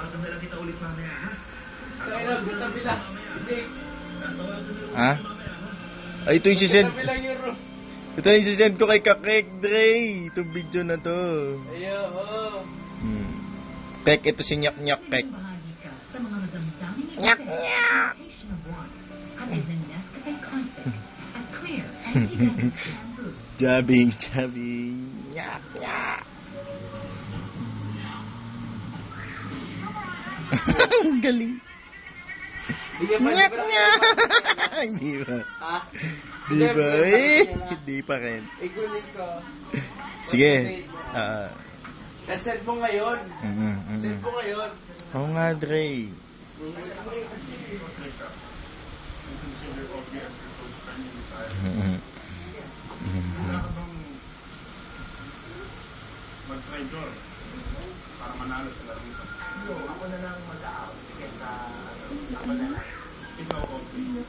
Tawagan na lang kita ulit mamaya, ha? Kaya tabi lang. Hindi. Ha? Ay, ito yung sisend. Tabi lang yung room. Ito yung sisend ko kay Kakek, Dre. Itong video na to. Ayaw, oo. Kek, ito si Nyak Nyak, Kek. Nyak Nyak! Jabbing, jabbing. Nyak Nyak! Galing. Nyak Nyak! Hindi ba? Ha? Di ba? Hindi pa rin. Ikunin ko. Sige. Send mo ngayon. Send mo ngayon. Oo nga, Dre. Mag-traitor para manalo sa laro ito. Ako na lang mag-out. Ako na lang. Ikaw, okay.